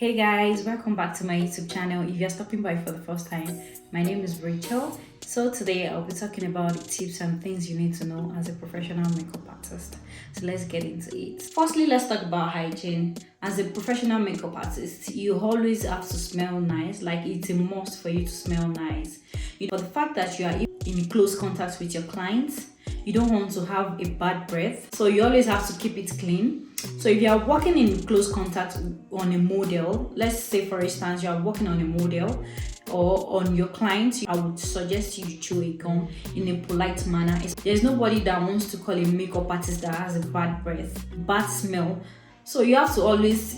Hey guys, welcome back to my YouTube channel. If you're stopping by for the first time, my name is Rachel. So today I'll be talking about the tips and things you need to know as a professional makeup artist. So let's get into it. Firstly, let's talk about hygiene. As a professional makeup artist, you always have to smell nice. Like, it's a must for you to smell nice. For the fact that you are in close contact with your clients, you don't want to have a bad breath, so you always have to keep it clean. So if you are working in close contact on a model, let's say for instance you are working on a model or on your client, I would suggest you chew a gum in a polite manner. There's nobody that wants to call a makeup artist that has a bad breath, bad smell. So you have to always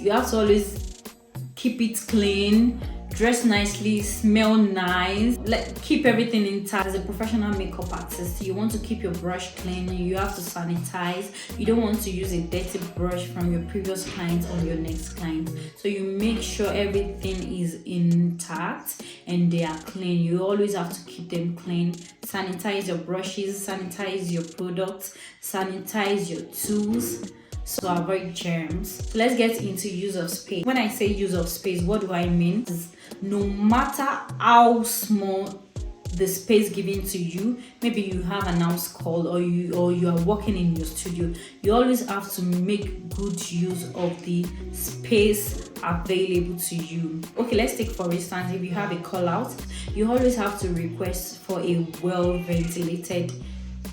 keep it clean, dress nicely, smell nice, keep everything intact. As a professional makeup artist, you want to keep your brush clean, you have to sanitize. You don't want to use a dirty brush from your previous client on your next client. So you make sure everything is intact and they are clean. You always have to keep them clean. Sanitize your brushes, sanitize your products, sanitize your tools, so avoid germs. So let's get into use of space. When I say use of space, what do I mean? No matter how small the space given to you, maybe you have an house call or you are working in your studio, you always have to make good use of the space available to you. Okay, let's take for instance, if you have a call out, you always have to request for a well ventilated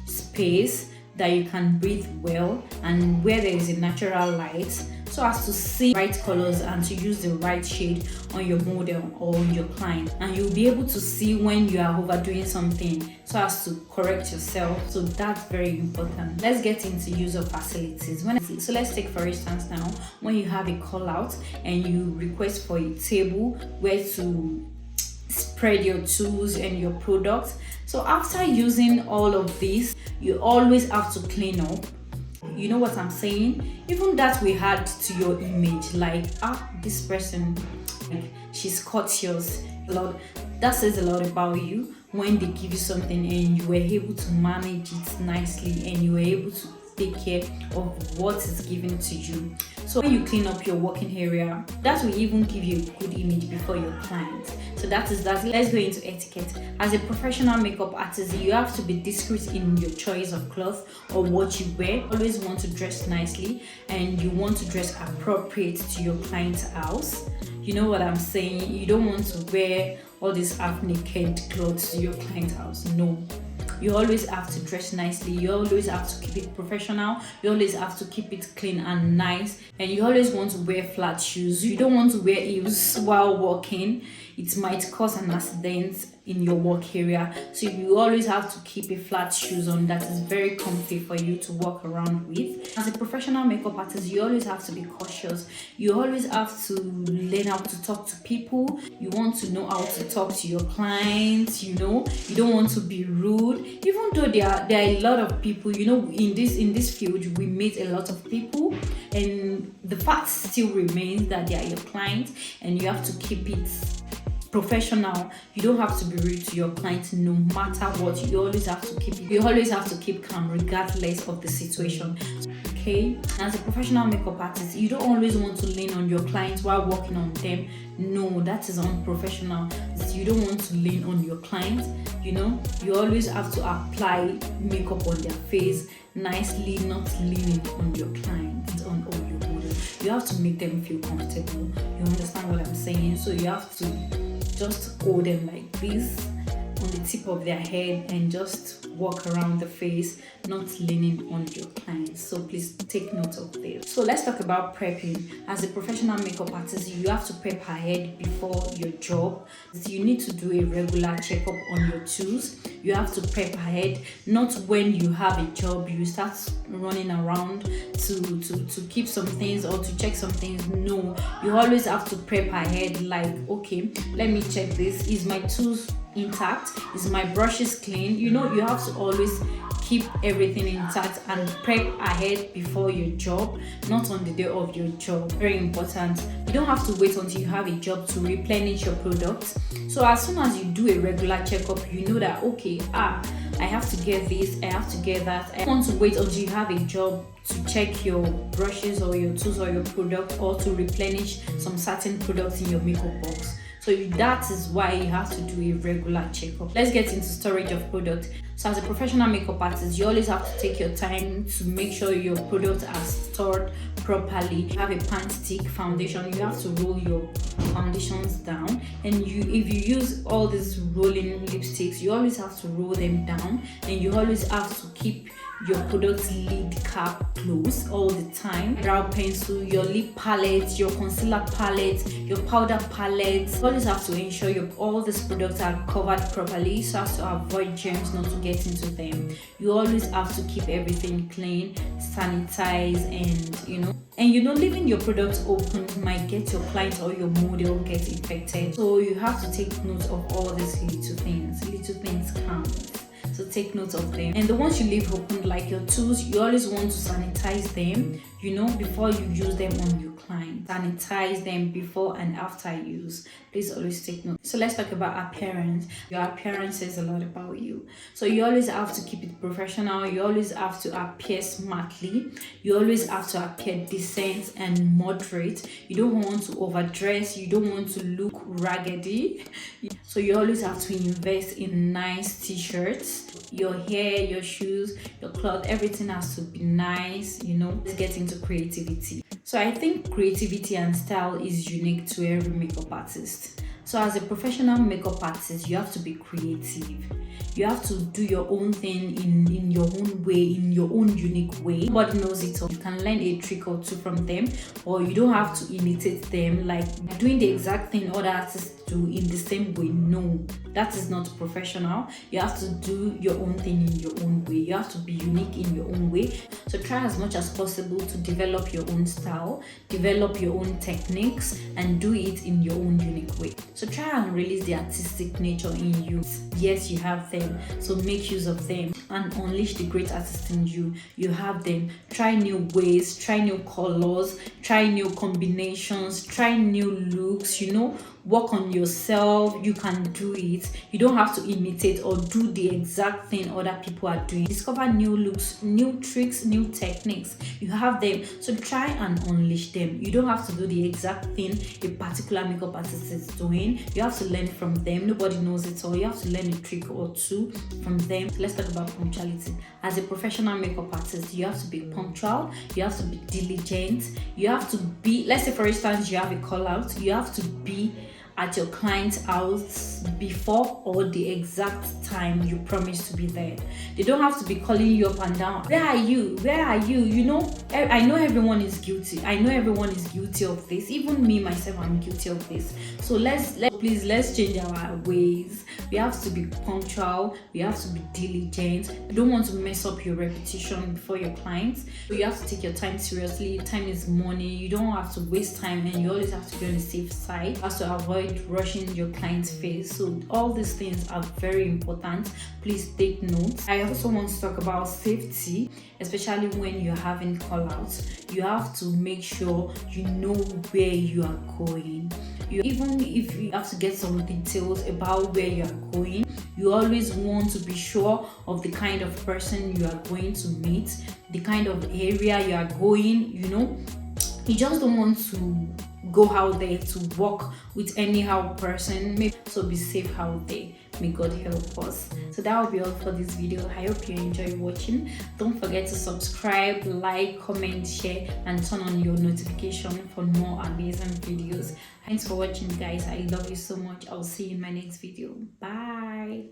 space that you can breathe well and where there is a natural light, so as to see right colors and to use the right shade on your model or on your client. And you'll be able to see when you are overdoing something so as to correct yourself. So that's very important. Let's get into use of facilities. So let's take for instance now, when you have a call out and you request for a table where to spread your tools and your products. So after using all of this, you always have to clean up. You know what I'm saying? Even that will add to your image. Like, this person, like, she's courteous. That says a lot about you when they give you something and you were able to manage it nicely and you were able to take care of what is given to you. So when you clean up your working area, that will even give you a good image before your client. So that is that. Let's go into etiquette. As a professional makeup artist, you have to be discreet in your choice of cloth or what you wear. Always want to dress nicely and you want to dress appropriate to your client's house. You know what I'm saying? You don't want to wear all these half-naked clothes to your client's house. No. You always have to dress nicely. You always have to keep it professional. You always have to keep it clean and nice. And you always want to wear flat shoes. You don't want to wear heels while walking. It might cause an accident in your work area. So you always have to keep a flat shoes on that is very comfy for you to walk around with. As a professional makeup artist, you always have to be cautious. You always have to learn how to talk to people. You want to know how to talk to your clients. You don't want to be rude. Even though there are a lot of people, in this field we meet a lot of people, and the fact still remains that they are your clients and you have to keep it professional. You don't have to be rude to your clients no matter what. You always have to keep calm regardless of the situation. Okay, as a professional makeup artist, you don't always want to lean on your clients while working on them. No, that is unprofessional. You don't want to lean on your clients. You always have to apply makeup on their face nicely, not leaning on your client on all your model. You have to make them feel comfortable. You understand what I'm saying? So you have to just hold them like this on the tip of their head and just walk around the face, not leaning on your clients. So please take note of this. So let's talk about prepping. As a professional makeup artist, you have to prep ahead before your job. You need to do a regular checkup on your tools. You have to prep ahead, not when you have a job you start running around to keep some things or to check some things. No, you always have to prep ahead. Like, okay, let me check this. Is my tools intact? Is my brushes clean? You have to always keep everything intact and prep ahead before your job, not on the day of your job. Very important. You don't have to wait until you have a job to replenish your products. So as soon as you do a regular checkup, you know that, okay, I have to get this, I have to get that. I don't want to wait until you have a job to check your brushes or your tools or your product, or to replenish some certain products in your makeup box. So that is why you have to do a regular checkup. Let's get into storage of product. So as a professional makeup artist, you always have to take your time to make sure your products are stored properly. You have a pan stick foundation, you have to roll your foundations down, and if you use all these rolling lipsticks, you always have to roll them down, and you always have to keep your product lid cap close all the time. Brow pencil, your lip palette, your concealer palette, your powder palette, you always have to ensure all these products are covered properly so as to avoid germs not to get into them. You always have to keep everything clean, sanitize, and leaving your products open might get your client or your model get infected. So you have to take note of all these little things count. So take note of them. And the ones you leave open, like your tools, you always want to sanitize them, before you use them on your client. Sanitize them before and after use. Please always take note. So let's talk about appearance. Your appearance says a lot about you. So you always have to keep it professional. You always have to appear smartly. You always have to appear decent and moderate. You don't want to overdress. You don't want to look raggedy. So you always have to invest in nice t-shirts. Your hair, your shoes, your clothes, everything has to be nice. Let's get into creativity. So I think creativity and style is unique to every makeup artist. So as a professional makeup artist, you have to be creative. You have to do your own thing in your own way, in your own unique way. Nobody knows it all. You can learn a trick or two from them, or you don't have to imitate them, like doing the exact thing other artists do in the same way. No, that is not professional. You have to do your own thing in your own way. You have to be unique in your own way. So try as much as possible to develop your own style, develop your own techniques, and do it in your own unique way. So try and release the artistic nature in you. Yes, you have them, so make use of them and unleash the great artist in you. You have them. Try new ways, try new colors, try new combinations, try new looks, work on yourself. You can do it. You don't have to imitate or do the exact thing other people are doing. Discover new looks, new tricks, new techniques. You have them, so try and unleash them. You don't have to do the exact thing a particular makeup artist is doing. You have to learn from them. Nobody knows it all. You have to learn a trick or two from them. Let's talk about punctuality. As a professional makeup artist, you have to be punctual. You have to be diligent. You have to be, let's say for instance, you have a call out. You have to be at your client's house before or the exact time you promise to be there. They don't have to be calling you up and down. Where are you? Where are you? I know everyone is guilty. I know everyone is guilty of this. Even me myself, I'm guilty of this. So let's change our ways. We have to be punctual. We have to be diligent. You don't want to mess up your reputation before your clients. So you have to take your time seriously. Time is money. You don't have to waste time, and you always have to be on the safe side. You have to avoid rushing your client's face. So all these things are very important. Please take note. I also want to talk about safety, especially when you're having call outs. You have to make sure you know where you are going. Even if you have to get some details about where you are going, you always want to be sure of the kind of person you are going to meet, the kind of area you are going. You just don't want to go out there to walk with anyhow person. So be safe out there. May God help us. So that will be all for this video. I hope you enjoy watching. Don't forget to subscribe, like, comment, share, and turn on your notification for more amazing videos. Thanks for watching, guys. I love you so much. I'll see you in my next video. Bye.